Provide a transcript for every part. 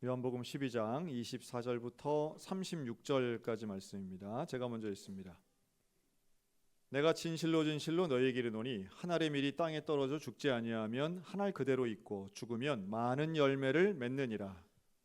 요한복음 12장 24절부터 36절까지 말씀입니다. 제가 먼저 읽습니다. 내가 진실로 진실로 너희에게 이르노니 한 알의 밀이 땅에 떨어져 죽지 아니하면 한 알 그대로 있고 죽으면 많은 열매를 맺느니라.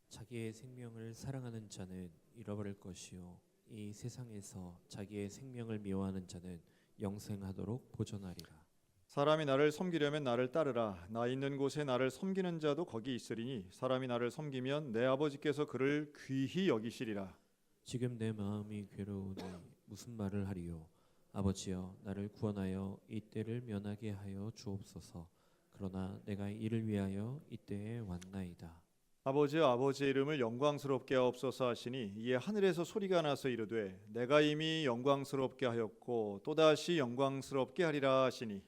자기의 생명을 사랑하는 자는 잃어버릴 것이요 이 세상에서 자기의 생명을 미워하는 자는 영생하도록 보존하리라. 사람이 나를 섬기려면 나를 따르라. 나 있는 곳에 나를 섬기는 자도 거기 있으리니 사람이 나를 섬기면 내 아버지께서 그를 귀히 여기시리라. 지금 내 마음이 괴로우니 무슨 말을 하리요. 아버지여 나를 구원하여 이 때를 면하게 하여 주옵소서. 그러나 내가 이를 위하여 이때에 왔나이다. 아버지여 아버지의 이름을 영광스럽게 하옵소서 하시니 이에 하늘에서 소리가 나서 이르되 내가 이미 영광스럽게 하였고 또다시 영광스럽게 하리라 하시니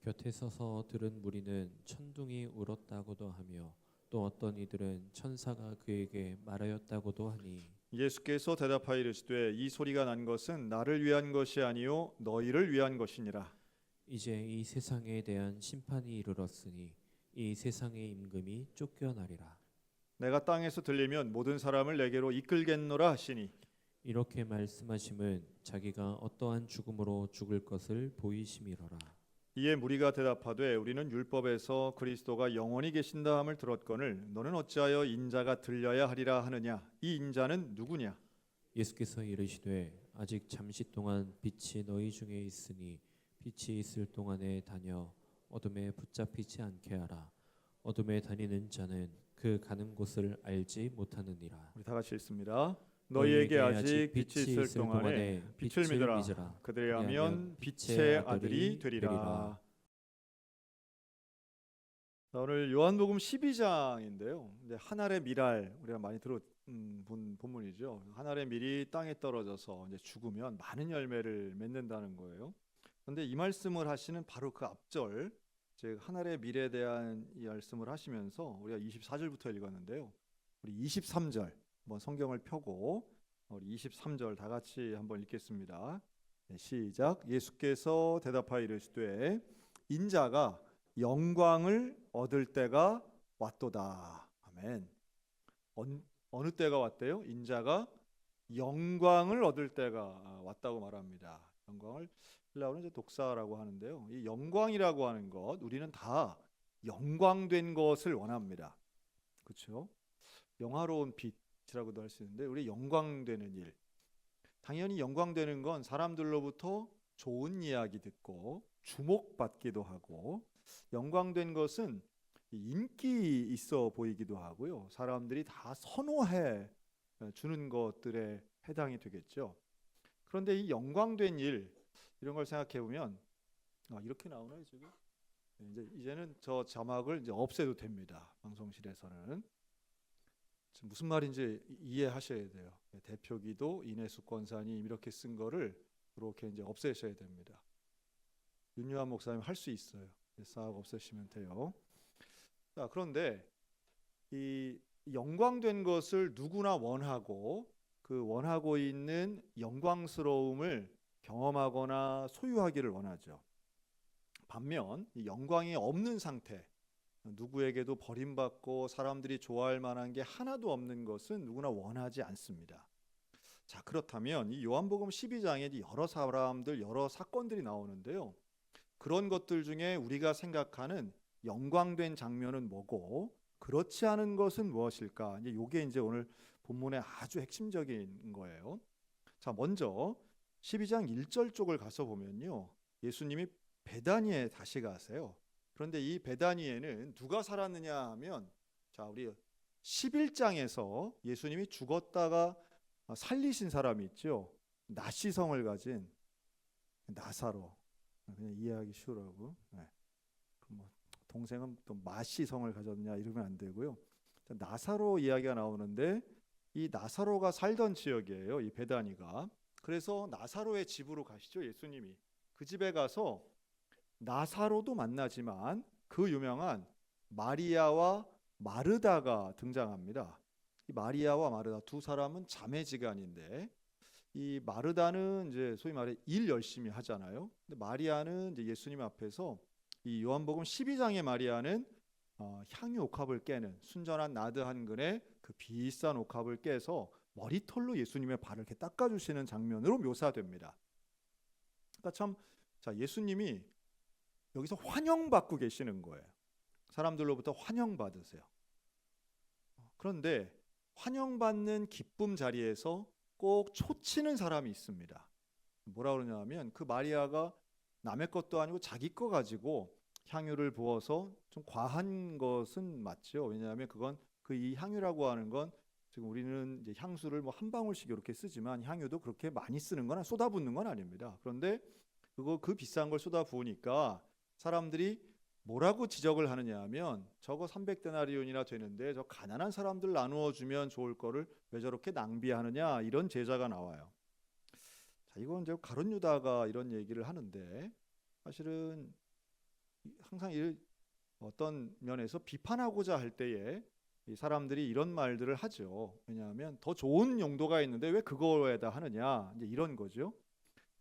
곁에 서서 들은 무리는 천둥이 울었다고도 하며 또 어떤 이들은 천사가 그에게 말하였다고도 하니 예수께서 대답하여 이르시되 이 소리가 난 것은 나를 위한 것이 아니요 너희를 위한 것이니라. 이제 이 세상에 대한 심판이 이르렀으니 이 세상의 임금이 쫓겨나리라. 내가 땅에서 들리면 모든 사람을 내게로 이끌겠노라 하시니 이렇게 말씀하심은 자기가 어떠한 죽음으로 죽을 것을 보이심이로라. 이에 무리가 대답하되 우리는 율법에서 그리스도가 영원히 계신다 함을 들었거늘 너는 어찌하여 인자가 들려야 하리라 하느냐. 이 인자는 누구냐. 예수께서 이르시되 아직 잠시 동안 빛이 너희 중에 있으니 빛이 있을 동안에 다녀 어둠에 붙잡히지 않게 하라. 어둠에 다니는 자는 그 가는 곳을 알지 못하느니라. 우리 다 같이 읽습니다. 너희에게 아직 빛이 있을 동안에 빛을 믿으라. 그들이라면 빛의 아들이 되리라. 오늘 요한복음 12장인데요. 한 알의 밀알 우리가 많이 본 본문이죠. 한 알의 밀이 땅에 떨어져서 이제 죽으면 많은 열매를 맺는다는 거예요. 그런데 이 말씀을 하시는 바로 그 앞절, 즉 한 알의 밀에 대한 이 말씀을 하시면서 우리가 24절부터 읽었는데요. 우리 23절 한번 성경을 펴고 우리 23절 다 같이 한번 읽겠습니다. 네, 시작. 예수께서 대답하여 이르시되 인자가 영광을 얻을 때가 왔도다. 아멘. 어느 때가 왔대요? 인자가 영광을 얻을 때가 왔다고 말합니다. 영광을 헬라어는 이제 독사라고 하는데요. 이 영광이라고 하는 것, 우리는 다 영광된 것을 원합니다. 그렇죠? 영화로운 빛이라고도 할 수 있는데 우리 영광되는 일. 당연히 영광되는 건 사람들로부터 좋은 이야기 듣고 주목받기도 하고 영광된 것은 인기 있어 보이기도 하고요. 사람들이 다 선호해 주는 것들에 해당이 되겠죠. 그런데 이 영광된 일 이런 걸 생각해 보면 이렇게 나오나요 지금? 이제는 저 자막을 이제 없애도 됩니다. 방송실에서는 무슨 말인지 이해하셔야 돼요. 대표기도 이내수 권사님 이렇게 쓴 거를 이렇게 이제 없애셔야 됩니다. 윤유한 목사님 할 수 있어요. 싹 없애시면 돼요. 자, 그런데 이 영광된 것을 누구나 원하고 그 원하고 있는 영광스러움을 경험하거나 소유하기를 원하죠. 반면 이 영광이 없는 상태, 누구에게도 버림받고 사람들이 좋아할 만한 게 하나도 없는 것은 누구나 원하지 않습니다. 자, 그렇다면 이 요한복음 12장에 여러 사람들, 여러 사건들이 나오는데요. 그런 것들 중에 우리가 생각하는 영광된 장면은 뭐고 그렇지 않은 것은 무엇일까? 이게 이제 오늘 본문의 아주 핵심적인 거예요. 자, 먼저 12장 1절 쪽을 가서 보면요. 예수님이 베다니에 다시 가세요. 그런데 이 베다니에는 누가 살았느냐 하면 자, 우리 11장에서 예수님이 죽었다가 살리신 사람이 있죠. 나시성을 가진 나사로. 그냥 이해하기 쉬우라고. 네. 뭐 동생은 또 마시성을 가졌냐 이러면 안 되고요. 나사로 이야기가 나오는데 이 나사로가 살던 지역이에요. 이 베다니가. 그래서 나사로의 집으로 가시죠. 예수님이. 그 집에 가서 나사로도 만나지만 그 유명한 마리아와 마르다가 등장합니다. 이 마리아와 마르다 두 사람은 자매지간인데 이 마르다는 이제 소위 말해 일 열심히 하잖아요. 근데 마리아는 이제 예수님 앞에서 이 요한복음 12장의 마리아는 향유 옥합을 깨는 순전한 나드 한 근에 그 비싼 옥합을 깨서 머리털로 예수님의 발을 이렇게 닦아주시는 장면으로 묘사됩니다. 그러니까 참, 자, 예수님이 여기서 환영받고 계시는 거예요. 사람들로부터 환영받으세요. 그런데 환영받는 기쁨 자리에서 꼭 초치는 사람이 있습니다. 뭐라 그러냐면 그 마리아가 남의 것도 아니고 자기 거 가지고 향유를 부어서 좀 과한 것은 맞죠. 왜냐하면 그건 그 이 향유라고 하는 건 지금 우리는 이제 향수를 뭐 한 방울씩 이렇게 쓰지만 향유도 그렇게 많이 쓰는 건 쏟아붓는 건 아닙니다. 그런데 그 비싼 걸 쏟아 부으니까 사람들이 뭐라고 지적을 하느냐 하면 저거 300데나리온이나 되는데 저 가난한 사람들 나누어 주면 좋을 거를 왜 저렇게 낭비하느냐, 이런 제자가 나와요. 자, 이건 이제 가룟 유다가 이런 얘기를 하는데 사실은 항상 어떤 면에서 비판하고자 할 때에 이 사람들이 이런 말들을 하죠. 왜냐하면 더 좋은 용도가 있는데 왜 그거에다 하느냐, 이제 이런 거죠.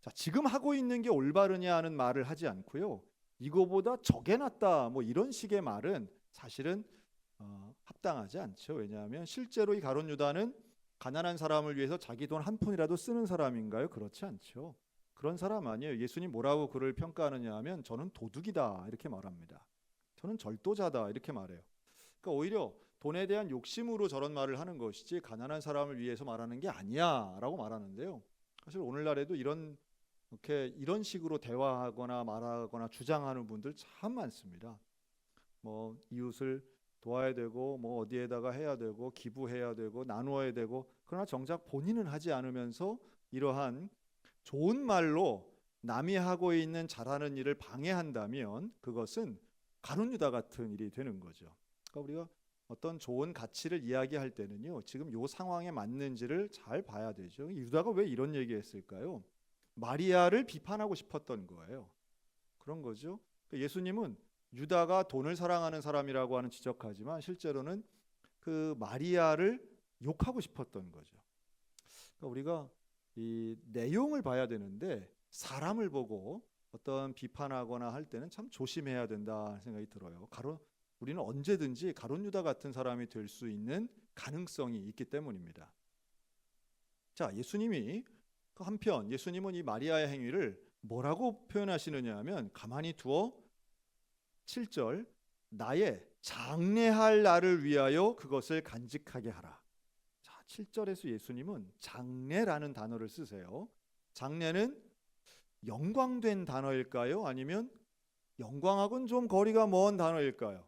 자, 지금 하고 있는 게 올바르냐 하는 말을 하지 않고요. 이거보다 저게 낫다, 뭐 이런 식의 말은 사실은 합당하지 않죠. 왜냐하면 실제로 이 가룟 유다는 가난한 사람을 위해서 자기 돈 한 푼이라도 쓰는 사람인가요? 그렇지 않죠. 그런 사람 아니에요. 예수님 뭐라고 그를 평가하느냐 하면 저는 도둑이다 이렇게 말합니다. 저는 절도자다 이렇게 말해요. 그러니까 오히려 돈에 대한 욕심으로 저런 말을 하는 것이지 가난한 사람을 위해서 말하는 게 아니야라고 말하는데요. 사실 오늘날에도 이런 식으로 대화하거나 말하거나 주장하는 분들 참 많습니다. 뭐 이웃을 도와야 되고 뭐 어디에다가 해야 되고 기부해야 되고 나누어야 되고, 그러나 정작 본인은 하지 않으면서 이러한 좋은 말로 남이 하고 있는 잘하는 일을 방해한다면 그것은 가룟 유다 같은 일이 되는 거죠. 그러니까 우리가 어떤 좋은 가치를 이야기할 때는요, 지금 요 상황에 맞는지를 잘 봐야 되죠. 유다가 왜 이런 얘기했을까요? 마리아를 비판하고 싶었던 거예요. 그런 거죠. 예수님은 유다가 돈을 사랑하는 사람이라고 하는 지적하지만 실제로는 그 마리아를 욕하고 싶었던 거죠. 그러니까 우리가 이 내용을 봐야 되는데 사람을 보고 어떤 비판하거나 할 때는 참 조심해야 된다 생각이 들어요. 우리는 언제든지 가룟 유다 같은 사람이 될 수 있는 가능성이 있기 때문입니다. 자, 한편 예수님은 이 마리아의 행위를 뭐라고 표현하시느냐 하면 가만히 두어 7절 나의 장래할 날을 위하여 그것을 간직하게 하라. 자, 7절에서 예수님은 장래라는 단어를 쓰세요. 장래는 영광된 단어일까요? 아니면 영광하고는 좀 거리가 먼 단어일까요?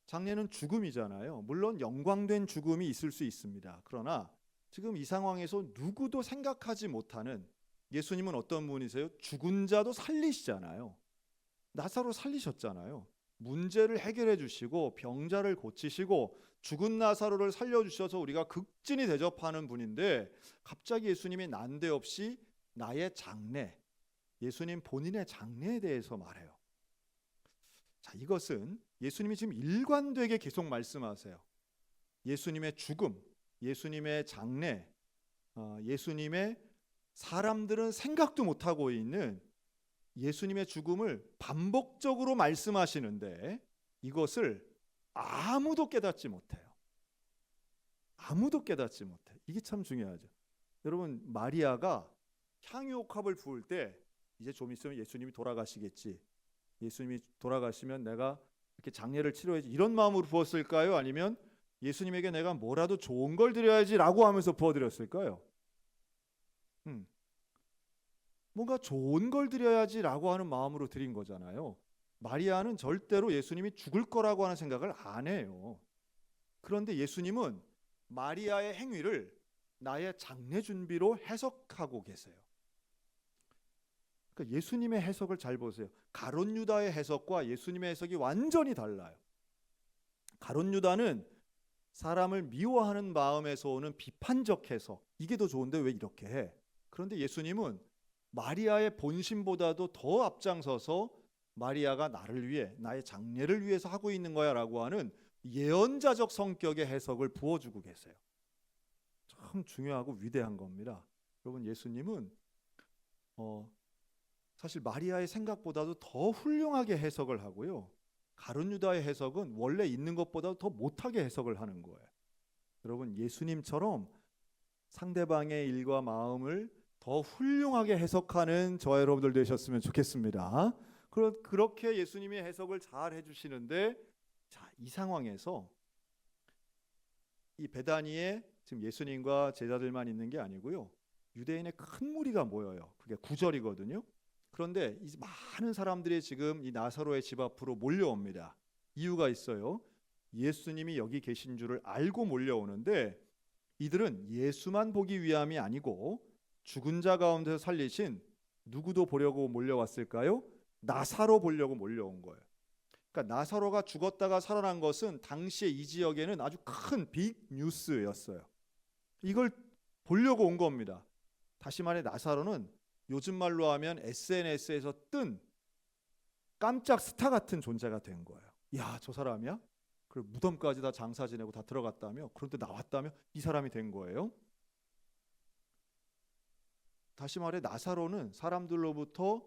장래는 죽음이잖아요. 물론 영광된 죽음이 있을 수 있습니다. 그러나 지금 이 상황에서 누구도 생각하지 못하는, 예수님은 어떤 분이세요? 죽은 자도 살리시잖아요. 나사로 살리셨잖아요. 문제를 해결해 주시고 병자를 고치시고 죽은 나사로를 살려주셔서 우리가 극진히 대접하는 분인데 갑자기 예수님이 난데없이 나의 장래, 예수님 본인의 장래에 대해서 말해요. 자, 이것은 예수님이 지금 일관되게 계속 말씀하세요. 예수님의 죽음, 예수님의 장래, 예수님의 사람들은 생각도 못하고 있는 예수님의 죽음을 반복적으로 말씀하시는데 이것을 아무도 깨닫지 못해요. 아무도 깨닫지 못해요. 이게 참 중요하죠. 여러분, 마리아가 향유옥합을 부을 때 이제 좀 있으면 예수님이 돌아가시겠지, 예수님이 돌아가시면 내가 이렇게 장례를 치러야지, 이런 마음으로 부었을까요? 아니면 예수님에게 내가 뭐라도 좋은 걸 드려야지 라고 하면서 부어드렸을까요? 뭔가 좋은 걸 드려야지 라고 하는 마음으로 드린 거잖아요. 마리아는 절대로 예수님이 죽을 거라고 하는 생각을 안 해요. 그런데 예수님은 마리아의 행위를 나의 장례 준비로 해석하고 계세요. 그러니까 예수님의 해석을 잘 보세요. 가룟 유다의 해석과 예수님의 해석이 완전히 달라요. 가룟 유다는 사람을 미워하는 마음에서 오는 비판적 해석, 이게 더 좋은데 왜 이렇게 해? 그런데 예수님은 마리아의 본심보다도 더 앞장서서 마리아가 나를 위해, 나의 장례를 위해서 하고 있는 거야 라고 하는 예언자적 성격의 해석을 부어주고 계세요. 참 중요하고 위대한 겁니다. 여러분, 예수님은 사실 마리아의 생각보다도 더 훌륭하게 해석을 하고요, 가룟 유다의 해석은 원래 있는 것보다 더 못하게 해석을 하는 거예요. 여러분, 예수님처럼 상대방의 일과 마음을 더 훌륭하게 해석하는 저와 여러분들 되셨으면 좋겠습니다. 그렇게 예수님의 해석을 잘 해주시는데, 자, 이 상황에서 이 베다니에 지금 예수님과 제자들만 있는 게 아니고요, 유대인의 큰 무리가 모여요. 그게 9절이거든요. 그런데 이 많은 사람들이 지금 이 나사로의 집 앞으로 몰려옵니다. 이유가 있어요. 예수님이 여기 계신 줄을 알고 몰려오는데, 이들은 예수만 보기 위함이 아니고 죽은 자 가운데서 살리신 누구도 보려고 몰려왔을까요? 나사로 보려고 몰려온 거예요. 그러니까 나사로가 죽었다가 살아난 것은 당시에 이 지역에는 아주 큰 빅 뉴스였어요. 이걸 보려고 온 겁니다. 다시 말해, 나사로는 요즘 말로 하면 SNS에서 뜬 깜짝 스타 같은 존재가 된 거예요. 야, 저 사람이야? 그리고 무덤까지 다 장사 지내고 다 들어갔다며, 그런데 나왔다며, 이 사람이 된 거예요. 다시 말해, 나사로는 사람들로부터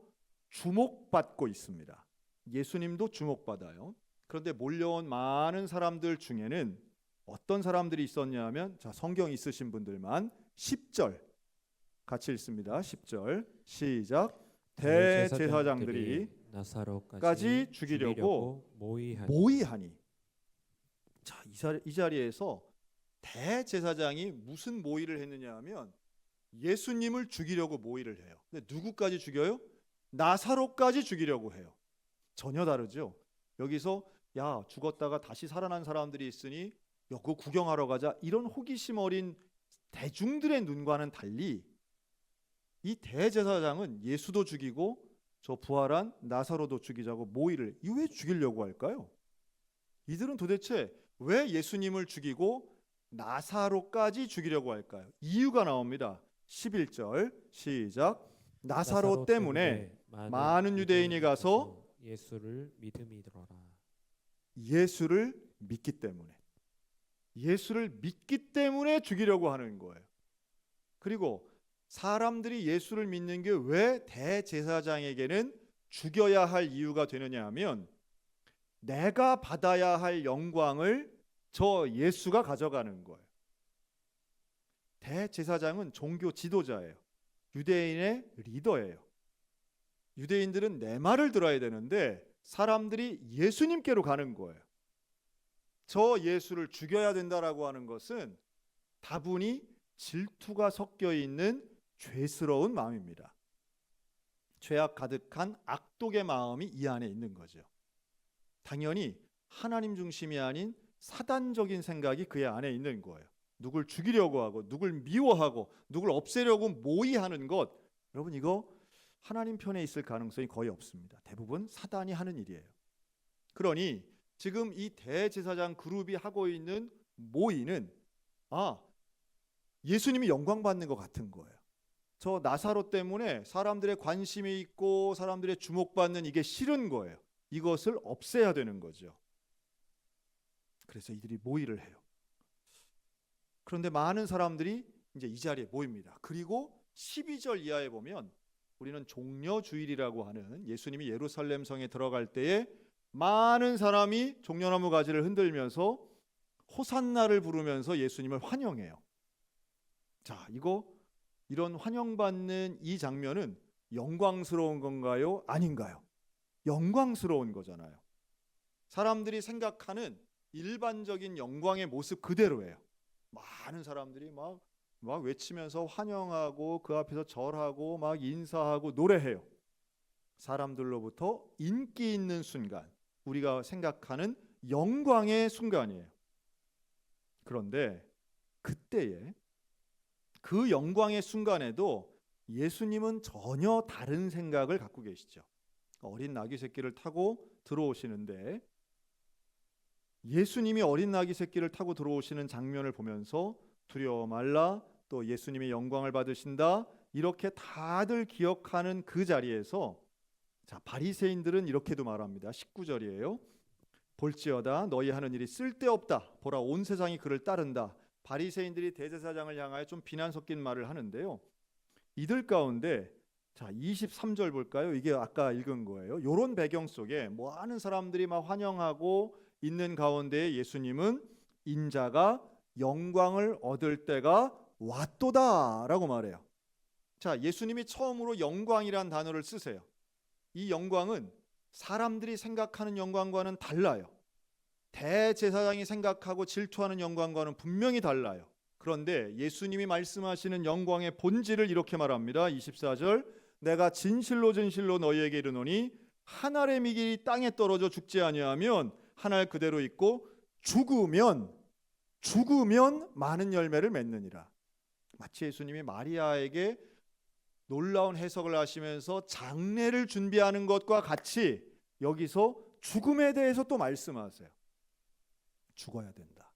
주목받고 있습니다. 예수님도 주목받아요. 그런데 몰려온 많은 사람들 중에는 어떤 사람들이 있었냐면, 자, 성경 있으신 분들만 10절 같이 읽습니다. 10절 시작. 대제사장들이 나사로까지 죽이려고 모의하니. 자, 이 자리에서 대제사장이 무슨 모의를 했느냐 하면 예수님을 죽이려고 모의를 해요. 근데 누구까지 죽여요? 나사로까지 죽이려고 해요. 전혀 다르죠. 여기서 야, 죽었다가 다시 살아난 사람들이 있으니 그거 구경하러 가자, 이런 호기심 어린 대중들의 눈과는 달리 이 대제사장은 예수도 죽이고 저 부활한 나사로도 죽이자고 모의를, 이 왜 죽이려고 할까요? 이들은 도대체 왜 예수님을 죽이고 나사로까지 죽이려고 할까요? 이유가 나옵니다. 11절 시작. 나사로 때문에 많은 유대인이 가서 예수를 믿음이더라. 예수를 믿기 때문에, 예수를 믿기 때문에 죽이려고 하는 거예요. 그리고 사람들이 예수를 믿는 게 왜 대제사장에게는 죽여야 할 이유가 되느냐 하면, 내가 받아야 할 영광을 저 예수가 가져가는 거예요. 대제사장은 종교 지도자예요. 유대인의 리더예요. 유대인들은 내 말을 들어야 되는데 사람들이 예수님께로 가는 거예요. 저 예수를 죽여야 된다라고 하는 것은 다분히 질투가 섞여 있는 죄스러운 마음입니다. 죄악 가득한 악독의 마음이 이 안에 있는 거죠. 당연히 하나님 중심이 아닌 사단적인 생각이 그의 안에 있는 거예요. 누굴 죽이려고 하고, 누굴 미워하고, 누굴 없애려고 모의하는 것, 여러분, 이거 하나님 편에 있을 가능성이 거의 없습니다. 대부분 사단이 하는 일이에요. 그러니 지금 이 대제사장 그룹이 하고 있는 모의는 예수님이 영광 받는 것 같은 거예요. 저 나사로 때문에 사람들의 관심이 있고 사람들의 주목받는 이게 싫은 거예요. 이것을 없애야 되는 거죠. 그래서 이들이 모의를 해요. 그런데 많은 사람들이 이제 이 자리에 모입니다. 그리고 12절 이하에 보면 우리는 종려주일이라고 하는, 예수님이 예루살렘 성에 들어갈 때에 많은 사람이 종려나무 가지를 흔들면서 호산나를 부르면서 예수님을 환영해요. 자, 이런 환영받는 이 장면은 영광스러운 건가요? 아닌가요? 영광스러운 거잖아요. 사람들이 생각하는 일반적인 영광의 모습 그대로예요. 많은 사람들이 막 외치면서 환영하고 그 앞에서 절하고 막 인사하고 노래해요. 사람들로부터 인기 있는 순간, 우리가 생각하는 영광의 순간이에요. 그런데 그때에, 그 영광의 순간에도 예수님은 전혀 다른 생각을 갖고 계시죠. 어린 나귀 새끼를 타고 들어오시는데, 예수님이 어린 나귀 새끼를 타고 들어오시는 장면을 보면서 두려워 말라, 또 예수님이 영광을 받으신다, 이렇게 다들 기억하는 그 자리에서, 자, 바리새인들은 이렇게도 말합니다. 19절이에요. 볼지어다 너희 하는 일이 쓸데없다. 보라, 온 세상이 그를 따른다. 바리새인들이 대제사장을 향하여 좀 비난 섞인 말을 하는데요. 이들 가운데 자, 23절 볼까요? 이게 아까 읽은 거예요. 이런 배경 속에 많은 사람들이 막 환영하고 있는 가운데 예수님은 인자가 영광을 얻을 때가 왔도다라고 말해요. 자, 예수님이 처음으로 영광이란 단어를 쓰세요. 이 영광은 사람들이 생각하는 영광과는 달라요. 대제사장이 생각하고 질투하는 영광과는 분명히 달라요. 그런데 예수님이 말씀하시는 영광의 본질을 이렇게 말합니다. 24절, 내가 진실로 진실로 너희에게 이르노니 한 알의 미길이 땅에 떨어져 죽지 아니하면 한 알 그대로 있고 죽으면 많은 열매를 맺느니라. 마치 예수님이 마리아에게 놀라운 해석을 하시면서 장례를 준비하는 것과 같이 여기서 죽음에 대해서 또 말씀하세요. 죽어야 된다.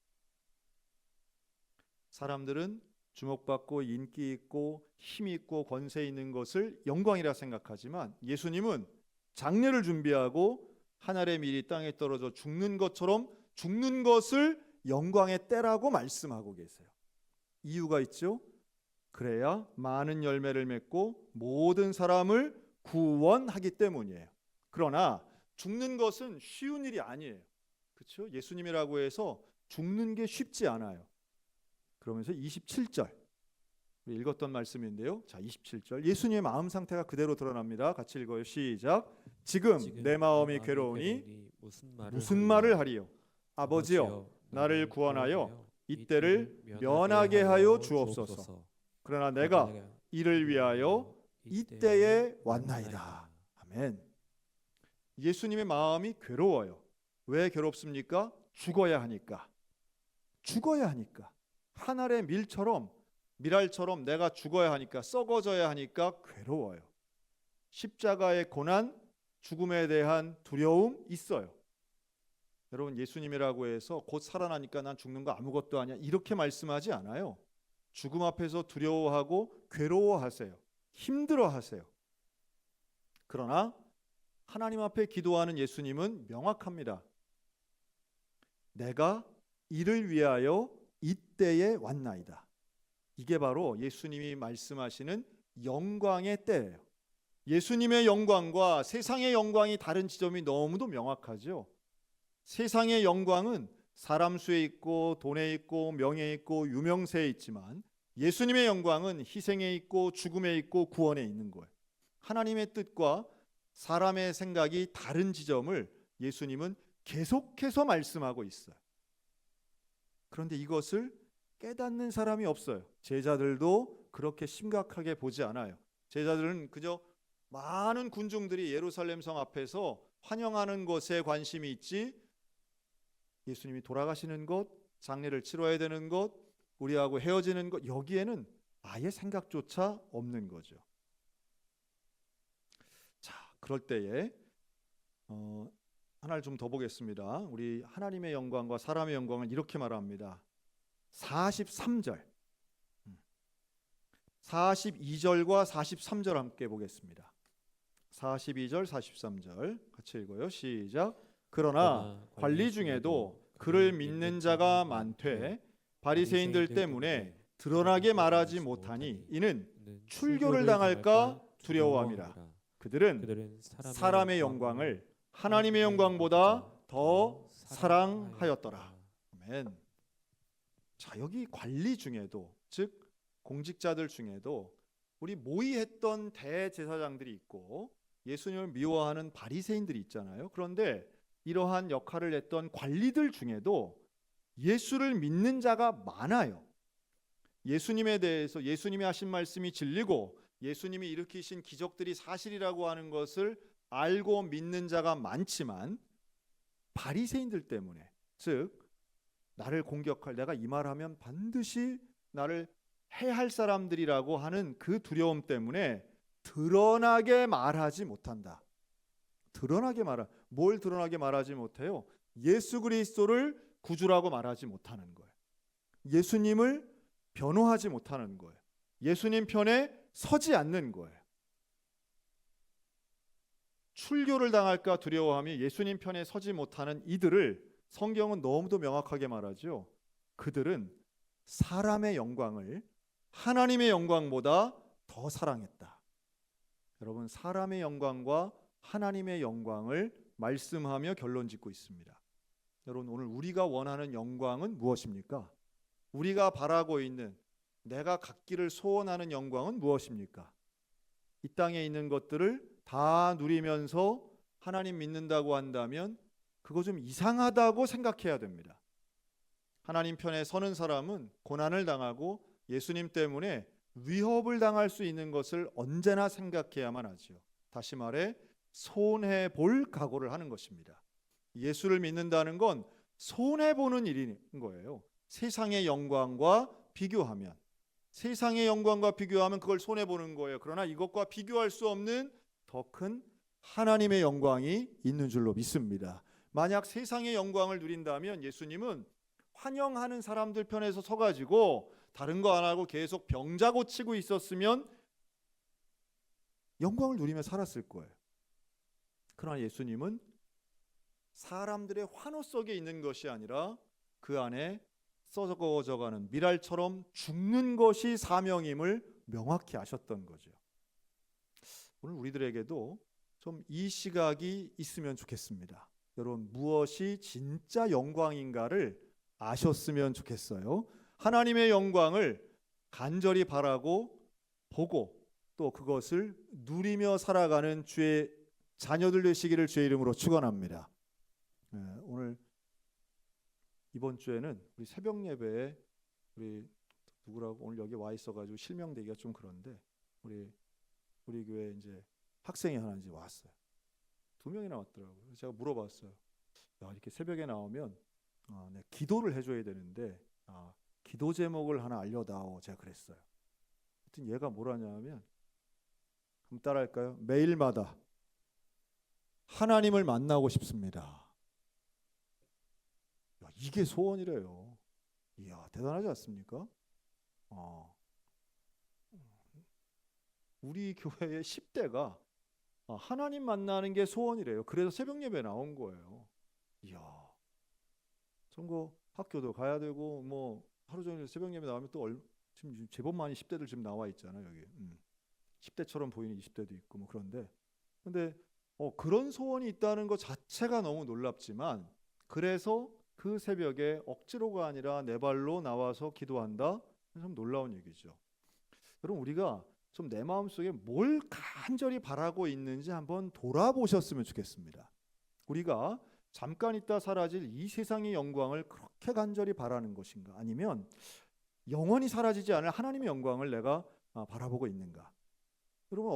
사람들은 주목받고 인기 있고 힘 있고 권세 있는 것을 영광이라 생각하지만 예수님은 장례를 준비하고 한 알의 밀이 땅에 떨어져 죽는 것처럼 죽는 것을 영광의 때라고 말씀하고 계세요. 이유가 있죠. 그래야 많은 열매를 맺고 모든 사람을 구원하기 때문이에요. 그러나 죽는 것은 쉬운 일이 아니에요. 그렇죠? 예수님이라고 해서 죽는 게 쉽지 않아요. 그러면서 27절 우리 읽었던 말씀인데요. 자, 27절 예수님의 마음 상태가 그대로 드러납니다. 같이 읽어요. 시작. 지금 내 마음이 괴로우니 무슨 말을 하리요? 아버지여 나를 구원하여 이때를 면하게 하여 주옵소서. 그러나 내가 이를 위하여 이때에 왔나이다. 아멘. 예수님의 마음이 괴로워요. 왜 괴롭습니까? 죽어야 하니까. 죽어야 하니까. 한 알의 밀알처럼 내가 죽어야 하니까, 썩어져야 하니까 괴로워요. 십자가의 고난, 죽음에 대한 두려움 있어요. 여러분, 예수님이라고 해서 곧 살아나니까 난 죽는 거 아무것도 아니야 이렇게 말씀하지 않아요. 죽음 앞에서 두려워하고 괴로워하세요. 힘들어하세요. 그러나 하나님 앞에 기도하는 예수님은 명확합니다. 내가 이를 위하여 이때에 왔나이다. 이게 바로 예수님이 말씀하시는 영광의 때예요. 예수님의 영광과 세상의 영광이 다른 지점이 너무도 명확하죠. 세상의 영광은 사람 수에 있고 돈에 있고 명예에 있고 유명세에 있지만 예수님의 영광은 희생에 있고 죽음에 있고 구원에 있는 거예요. 하나님의 뜻과 사람의 생각이 다른 지점을 예수님은 계속해서 말씀하고 있어요. 그런데 이것을 깨닫는 사람이 없어요. 제자들도 그렇게 심각하게 보지 않아요. 제자들은 그저 많은 군중들이 예루살렘 성 앞에서 환영하는 것에 관심이 있지 예수님이 돌아가시는 것, 장례를 치러야 되는 것, 우리하고 헤어지는 것 여기에는 아예 생각조차 없는 거죠. 자, 그럴 때에 하나를 좀 더 보겠습니다. 우리 하나님의 영광과 사람의 영광을 이렇게 말합니다. 43절 42절과 43절 함께 보겠습니다. 42절 43절 같이 읽어요. 시작. 그러나 관리 중에도 그를 믿는 자가 많되 바리새인들 때문에 드러나게 말하지 못하니 이는 출교를 당할까 두려워함이라. 그들은 사람의 영광을 하나님의 영광보다 더 사랑하였더라. 아멘. 자, 여기 관리 중에도 즉 공직자들 중에도 우리 모의했던 대제사장들이 있고 예수님을 미워하는 바리새인들이 있잖아요. 그런데 이러한 역할을 했던 관리들 중에도 예수를 믿는 자가 많아요. 예수님에 대해서 예수님이 하신 말씀이 진리고 예수님이 일으키신 기적들이 사실이라고 하는 것을 알고 믿는 자가 많지만 바리새인들 때문에 즉 나를 공격할 내가 이 말하면 반드시 나를 해할 사람들이라고 하는 그 두려움 때문에 드러나게 말하지 못한다. 뭘 드러나게 말하지 못해요? 예수 그리스도를 구주라고 말하지 못하는 거예요. 예수님을 변호하지 못하는 거예요. 예수님 편에 서지 않는 거예요. 출교를 당할까 두려워하며 예수님 편에 서지 못하는 이들을 성경은 너무도 명확하게 말하죠. 그들은 사람의 영광을 하나님의 영광보다 더 사랑했다. 여러분, 사람의 영광과 하나님의 영광을 말씀하며 결론 짓고 있습니다. 여러분, 오늘 우리가 원하는 영광은 무엇입니까? 우리가 바라고 있는, 내가 갖기를 소원하는 영광은 무엇입니까? 이 땅에 있는 것들을 다 누리면서 하나님 믿는다고 한다면 그거 좀 이상하다고 생각해야 됩니다. 하나님 편에 서는 사람은 고난을 당하고 예수님 때문에 위협을 당할 수 있는 것을 언제나 생각해야만 하지요. 다시 말해 손해 볼 각오를 하는 것입니다. 예수를 믿는다는 건 손해 보는 일인 거예요. 세상의 영광과 비교하면 그걸 손해 보는 거예요. 그러나 이것과 비교할 수 없는 더 큰 하나님의 영광이 있는 줄로 믿습니다. 만약 세상의 영광을 누린다면 예수님은 환영하는 사람들 편에서 서가지고 다른 거 안 하고 계속 병자 고치고 있었으면 영광을 누리며 살았을 거예요. 그러나 예수님은 사람들의 환호 속에 있는 것이 아니라 그 안에 썩어져가는 미랄처럼 죽는 것이 사명임을 명확히 아셨던 거죠. 오늘 우리들에게도 좀 이 시각이 있으면 좋겠습니다. 여러분, 무엇이 진짜 영광인가를 아셨으면 좋겠어요. 하나님의 영광을 간절히 바라고 보고 또 그것을 누리며 살아가는 주의 자녀들 되시기를 주의 이름으로 축원합니다. 오늘 이번 주에는 우리 새벽 예배에 우리 누구라고 오늘 여기 와 있어가지고 실명되기가 좀 그런데 우리 교회 이제 학생이 하나 이제 왔어요. 2명이나 왔더라고요. 그래서 제가 물어봤어요. 야, 이렇게 새벽에 나오면 네, 기도를 해줘야 되는데 기도 제목을 하나 알려다오. 제가 그랬어요. 하여튼 얘가 뭐라냐면, 그럼 따라할까요? 매일마다 하나님을 만나고 싶습니다. 야, 이게 소원이래요. 이야, 대단하지 않습니까? 우리 교회의 10대가 하나님 만나는 게 소원이래요. 그래서 새벽 예배 나온 거예요. 이야, 전거 학교도 가야 되고 뭐 하루 종일 새벽 예배 나오면 또 지금 제법 많이 10대들 지금 나와 있잖아요. 여기 10대처럼 보이는 20대도 있고 뭐 그런데 그런 소원이 있다는 것 자체가 너무 놀랍지만, 그래서 그 새벽에 억지로가 아니라 내 발로 나와서 기도한다. 참 놀라운 얘기죠. 여러분, 우리가 좀 내 마음속에 뭘 간절히 바라고 있는지 한번 돌아보셨으면 좋겠습니다. 우리가 잠깐 있다 사라질 이 세상의 영광을 그렇게 간절히 바라는 것인가, 아니면 영원히 사라지지 않을 하나님의 영광을 내가 바라보고 있는가. 여러분,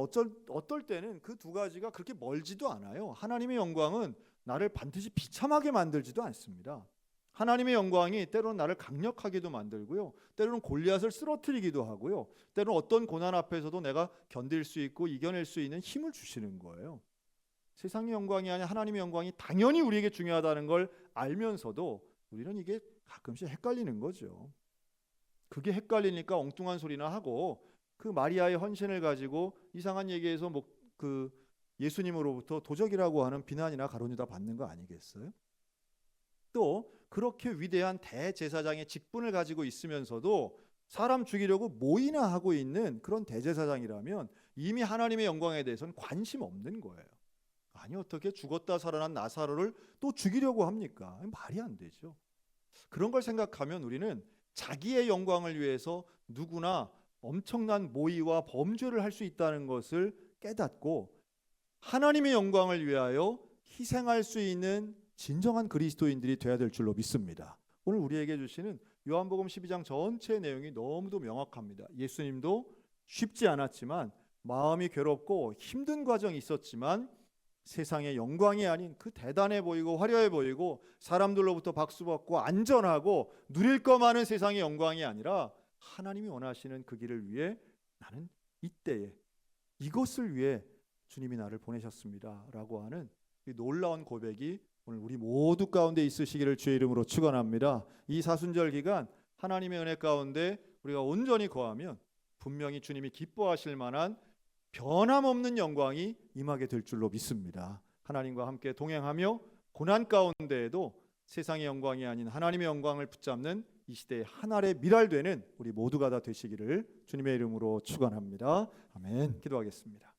어떨 때는 그 두 가지가 그렇게 멀지도 않아요. 하나님의 영광은 나를 반드시 비참하게 만들지도 않습니다. 하나님의 영광이 때로는 나를 강력하게도 만들고요, 때로는 골리앗을 쓰러뜨리기도 하고요, 때로는 어떤 고난 앞에서도 내가 견딜 수 있고 이겨낼 수 있는 힘을 주시는 거예요. 세상의 영광이 아니라 하나님의 영광이 당연히 우리에게 중요하다는 걸 알면서도 우리는 이게 가끔씩 헷갈리는 거죠. 그게 헷갈리니까 엉뚱한 소리나 하고 그 마리아의 헌신을 가지고 이상한 얘기해서 그 예수님으로부터 도적이라고 하는 비난이나 가론유다 받는 거 아니겠어요? 또 그렇게 위대한 대제사장의 직분을 가지고 있으면서도 사람 죽이려고 뭐이나 하고 있는 그런 대제사장이라면 이미 하나님의 영광에 대해서는 관심 없는 거예요. 아니, 어떻게 죽었다 살아난 나사로를 또 죽이려고 합니까? 말이 안 되죠. 그런 걸 생각하면 우리는 자기의 영광을 위해서 누구나 엄청난 모의와 범죄를 할 수 있다는 것을 깨닫고 하나님의 영광을 위하여 희생할 수 있는 진정한 그리스도인들이 되어야 될 줄로 믿습니다. 오늘 우리에게 주시는 요한복음 12장 전체 내용이 너무도 명확합니다. 예수님도 쉽지 않았지만, 마음이 괴롭고 힘든 과정이 있었지만, 세상의 영광이 아닌 그 대단해 보이고 화려해 보이고 사람들로부터 박수받고 안전하고 누릴 것 많은 세상의 영광이 아니라 하나님이 원하시는 그 길을 위해 나는 이때에 이것을 위해 주님이 나를 보내셨습니다 라고 하는 이 놀라운 고백이 오늘 우리 모두 가운데 있으시기를 주의 이름으로 축원합니다. 이 사순절 기간 하나님의 은혜 가운데 우리가 온전히 거하면 분명히 주님이 기뻐하실 만한 변함없는 영광이 임하게 될 줄로 믿습니다. 하나님과 함께 동행하며 고난 가운데에도 세상의 영광이 아닌 하나님의 영광을 붙잡는 이 시대의 한 알의 미랄되는 우리 모두가 다 되시기를 주님의 이름으로 축원합니다. 아멘. 기도하겠습니다.